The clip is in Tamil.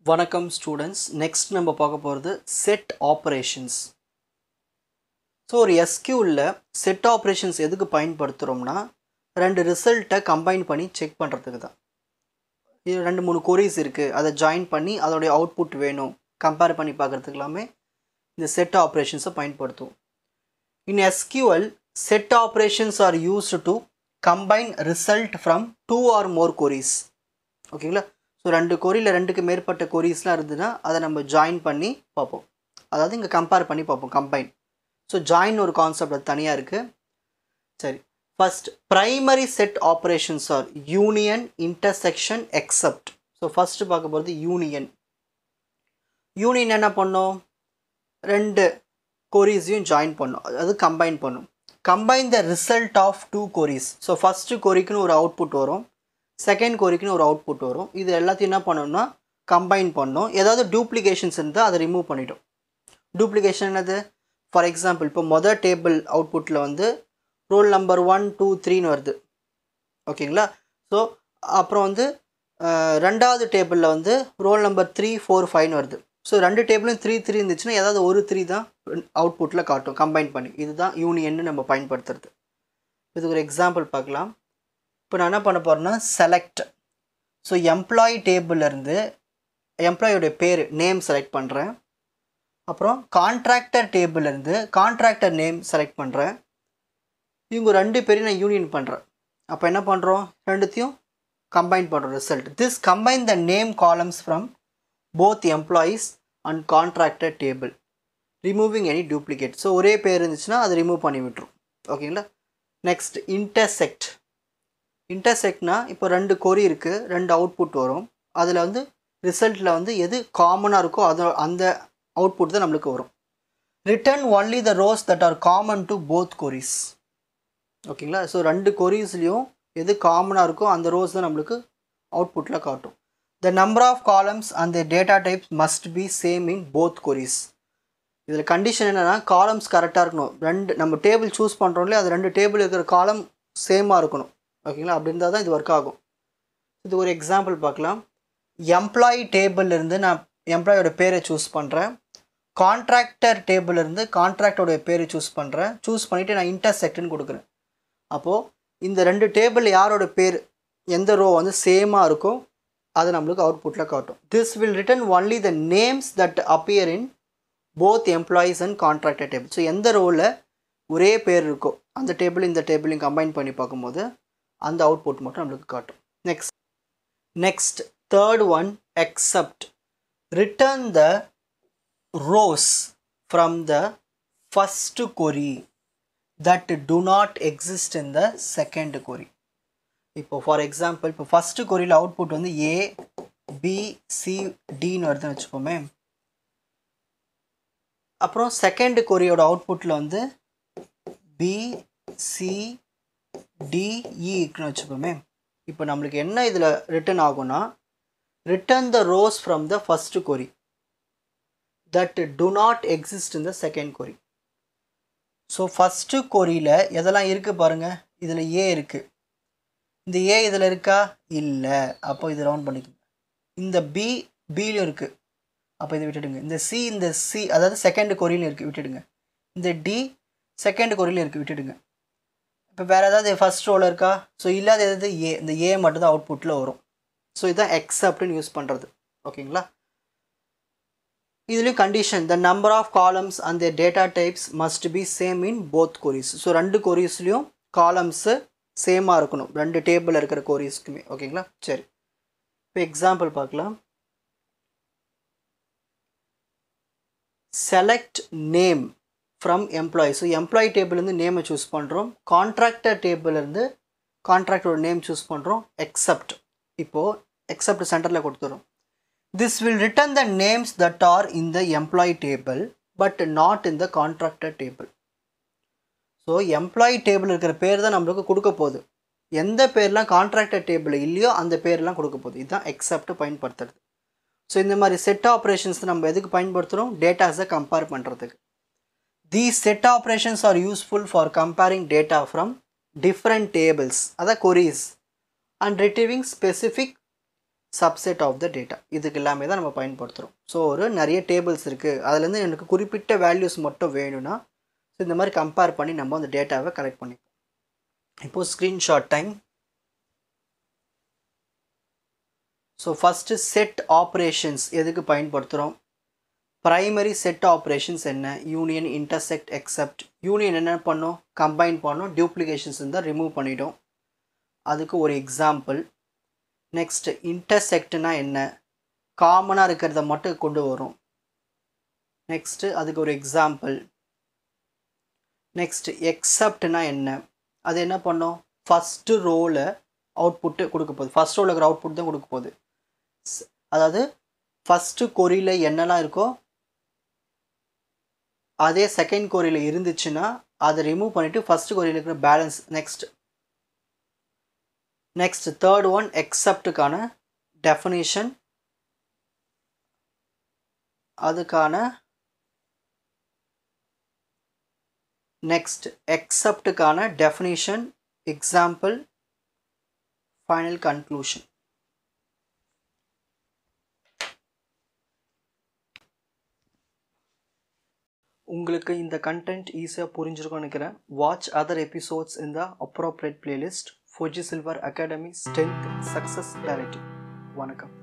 வணக்கம் ஸ்டூடெண்ட்ஸ். நெக்ஸ்ட் நம்ம பார்க்க போகிறது செட் ஆப்ரேஷன்ஸ். ஸோ ஒரு எஸ்கியூவில் செட் ஆப்ரேஷன்ஸ் எதுக்கு பயன்படுத்துகிறோம்னா ரெண்டு ரிசல்ட்டை கம்பைன் பண்ணி செக் பண்ணுறதுக்கு தான். இது 2-3 கொரீஸ் இருக்குது, அதை ஜாயின் பண்ணி அதோடைய அவுட்புட் வேணும் கம்பேர் பண்ணி பார்க்குறதுக்கு எல்லாமே இந்த செட் ஆப்ரேஷன்ஸை பயன்படுத்துவோம். In SQL set operations are used to combine result from 2 or more queries. ஓகேங்களா? ஸோ 2 கொரியில் 2க்கு மேற்பட்ட கொரீஸ்லாம் இருந்ததுன்னா அதை நம்ம ஜாயின் பண்ணி பார்ப்போம். அதாவது இங்கே கம்பேர் பண்ணி பார்ப்போம், கம்பைன். ஸோ ஜாயின் ஒரு கான்செப்ட் அது தனியாக இருக்குது. சரி, first primary set operations are union, intersection, except. So first பார்க்க போகிறது யூனியன். யூனியன் என்ன பண்ணோம்? 2 கொரீஸையும் ஜாயின் பண்ணோம், அது கம்பைன் பண்ணும். Combine the result of 2 queries. So first கொரிக்குன்னு ஒரு அவுட்புட் வரும், செகண்ட் கொரிக்குன்னு ஒரு அவுட்புட் வரும். இது எல்லாத்தையும் என்ன பண்ணோம்னா கம்பைன் பண்ணோம். ஏதாவது டூப்ளிகேஷன்ஸ் இருந்தால் அதை ரிமூவ் பண்ணிட்டோம். டூப்ளிகேஷன் என்னது? ஃபார் எக்ஸாம்பிள் இப்போ மொதல் டேபிள் அவுட்புட்டில் வந்து ரோல் நம்பர் 1, 2, 3ன்னு வருது. ஓகேங்களா? ஸோ அப்புறம் வந்து ரெண்டாவது டேபிளில் வந்து ரோல் நம்பர் 3, 4, 5ன்னு வருது. ஸோ 2 டேபிளும் 3, 3 இருந்துச்சுன்னா ஏதாவது ஒரு 3 தான் அவுட்புட்டில் காட்டும் கம்பைன் பண்ணி. இதுதான் யூனியன்னு நம்ம பயன்படுத்துறது. இதுக்கு ஒரு எக்ஸாம்பிள் பார்க்கலாம். இப்போ நான் என்ன பண்ண போகிறேன்னா செலக்ட். ஸோ எம்ப்ளாயி டேபிள்லேருந்து எம்ப்ளாயோடைய பேர் நேம் செலக்ட் பண்ணுறேன். அப்புறம் கான்ட்ராக்டர் டேபிள்லேருந்து கான்ட்ராக்டர் நேம் செலக்ட் பண்ணுறேன். இவங்க 2 பேரையும் நான் யூனியன் பண்ணுறேன். அப்போ என்ன பண்ணுறோம்? 2த்தையும் கம்பைன் பண்ணுறோம் result. This combine the name columns from both employees and contractor table, removing any duplicate. So ஒரே பேர் இருந்துச்சுன்னா அதை ரிமூவ் பண்ணி விட்டுரும். ஓகேங்களா? Next intersect. இன்டர்செக்ட்னா இப்போ 2 கொரி இருக்குது, 2 அவுட்புட் வரும். அதில் வந்து ரிசல்ட்டில் வந்து எது காமனாக இருக்கோ அந்த அவுட்புட் தான் நம்மளுக்கு வரும். Return only the rows that are common to both queries. ஓகேங்களா? ஸோ 2 கொரீஸ்லேயும் எது காமனாக இருக்கோ அந்த ரோஸ் தான் நம்மளுக்கு அவுட்புட்டில் காட்டும். The number of columns and the data types must be same in both queries. இதில் கண்டிஷன் என்னென்னா காலம்ஸ் கரெக்டாக இருக்கணும். நம்ம டேபிள் சூஸ் பண்ணுறோம்லே அது 2 டேபிள் இருக்கிற காலம் சேமாக இருக்கணும். ஓகேங்களா? அப்படி இருந்தால் தான் இது ஒர்க் ஆகும். இது ஒரு எக்ஸாம்பிள் பார்க்கலாம். எம்ப்ளாயி டேபிள்லேருந்து நான் எம்ப்ளாயோட பேரை சூஸ் பண்ணுறேன். கான்ட்ராக்டர் டேபிள்லேருந்து கான்ட்ராக்டோடைய பேரை சூஸ் பண்ணுறேன். சூஸ் பண்ணிவிட்டு நான் இன்டர்செக்ட்னு கொடுக்குறேன். அப்போது இந்த 2 டேபிள் யாரோட பேர் எந்த ரோ வந்து சேமாக இருக்கோ அதை நம்மளுக்கு அவுட்புட்டில் காட்டும். This will return only the names that appear in both employees and contractor table. So எந்த ரோவில் ஒரே பேர் இருக்கோ அந்த டேபிள் இந்த டேபிளையும் கம்பைன் பண்ணி பார்க்கும்போது அந்த அவுட்புட் மட்டும் நம்மளுக்கு காட்டும். Next third one, except. Return the rows from the first query that do not exist in the second query. இப்போ ஃபார் எக்ஸாம்பிள் இப்போ ஃபஸ்ட்டு கொரியில் அவுட்புட் வந்து A, B, C, Dன்னு வருதுன்னு வச்சுப்போமே. அப்புறம் செகண்ட் கொரியோட அவுட்புட்டில் வந்து B, C, D, E இருக்குன்னு வச்சுப்போமே. இப்போ நம்மளுக்கு என்ன இதில் ரிட்டர்ன் ஆகும்னா return the rows from the first query that do not exist in the second query. So first கொரியில் எதெல்லாம் இருக்குது பாருங்கள். இதில் A இருக்குது. இந்த A இதில் இருக்கா? இல்லை. அப்போ இது ரவுண்ட் பண்ணிக்கோங்க. இந்த பிலையும் இருக்குது. அப்போ இதை விட்டுடுங்க. இந்த C அதாவது செகண்ட் கொரியிலும் இருக்குது, விட்டுடுங்க. இந்த D செகண்ட் கொரியிலும் இருக்குது, விட்டுடுங்க. இப்போ வேறு ஏதாவது ஃபஸ்ட் ரோவில் இருக்கா? ஸோ இல்லாத எதாவது இந்த A மட்டும் தான் அவுட்புட்டில் வரும். ஸோ இதுதான் எக்ஸப்ட்னு யூஸ் பண்ணுறது. ஓகேங்களா? இதுலேயும் condition, the number of columns and the data types must be same in both queries. So 2 கொரீஸ்லேயும் காலம்ஸு சேமாக இருக்கணும், 2 டேபிளில் இருக்கிற கொரீஸ்க்குமே. ஓகேங்களா? சரி, இப்போ எக்ஸாம்பிள் பார்க்கலாம். Select name from employee. So employee டேபிள்லேருந்து நேமை சூஸ் பண்ணுறோம். கான்ட்ராக்டர் டேபிள்லேருந்து கான்ட்ராக்டரோட நேம் சூஸ் பண்ணுறோம். எக்ஸப்ட். இப்போது எக்ஸப்ட் சென்டரில் கொடுத்துரும். This will return the names that are in the employee table but not in the contractor table. So employee table இருக்கிற பேர் தான் நம்மளுக்கு கொடுக்க போகுது. எந்த பேர்லாம் கான்ட்ராக்டர் டேபிள் இல்லையோ அந்த பேர்லாம் கொடுக்க போகுது. இதுதான் எக்ஸப்ட் பயன்படுத்துறது. ஸோ இந்த மாதிரி செட் ஆப்ரேஷன்ஸ் நம்ம எதுக்கு பயன்படுத்துகிறோம்? டேட்டாஸை கம்பேர் பண்ணுறதுக்கு. These set operations are useful for comparing data from different tables, other queries, and retrieving specific subset of the data. இதுக்கு எல்லாமே தான் நம்ம பயன்படுத்துகிறோம். ஸோ ஒரு நிறைய டேபிள்ஸ் இருக்குது, அதுலேருந்து எனக்கு குறிப்பிட்ட வேல்யூஸ் மட்டும் வேணும்னா ஸோ இந்த மாதிரி கம்பேர் பண்ணி நம்ம அந்த டேட்டாவை கலெக்ட் பண்ணிப்போம். இப்போது screenshot time. So first set operations எதுக்கு பயன்படுத்துகிறோம்? ப்ரைமரி செட் ஆப்ரேஷன்ஸ் என்ன? Union, intersect, accept. யூனியன் என்ன பண்ணோம்? கம்பைன் பண்ணோம். டியூப்ளிகேஷன்ஸ் இருந்தால் ரிமூவ் பண்ணிட்டோம். அதுக்கு ஒரு எக்ஸாம்பிள். நெக்ஸ்ட் இன்டர்செக்ட்னா என்ன? காமனாக இருக்கிறத மட்டும் கொண்டு வரும். நெக்ஸ்ட்டு அதுக்கு ஒரு எக்ஸாம்பிள். நெக்ஸ்ட் எக்ஸப்ட்னா என்ன? அது என்ன பண்ணோம்? ஃபஸ்ட்டு ரோவில் அவுட்புட்டு கொடுக்க போகுது. ஃபஸ்ட் ரோவில் இருக்கிற அவுட்புட் தான் கொடுக்க போகுது. அதாவது ஃபஸ்ட்டு கொரியில் என்னெல்லாம் இருக்கோ அதே செகண்ட் கொரியில் இருந்துச்சுன்னா அதை ரிமூவ் பண்ணிவிட்டு ஃபஸ்ட்டு கொரியில் இருக்கிற பேலன்ஸ். நெக்ஸ்ட் தேர்ட் ஒன் எக்ஸப்ட்டுக்கான டெஃபினிஷன். அதுக்கான நெக்ஸ்ட் எக்ஸப்ட்டுக்கான டெஃபினிஷன், எக்ஸாம்பிள், ஃபைனல் கன்க்ளூஷன். உங்களுக்கு இந்த கண்டென்ட் ஈஸியாக புரிஞ்சிருக்கும்னு நினைக்கிறேன். Watch other episodes in the appropriate playlist. Fuji silver academy strength success directive. வணக்கம்.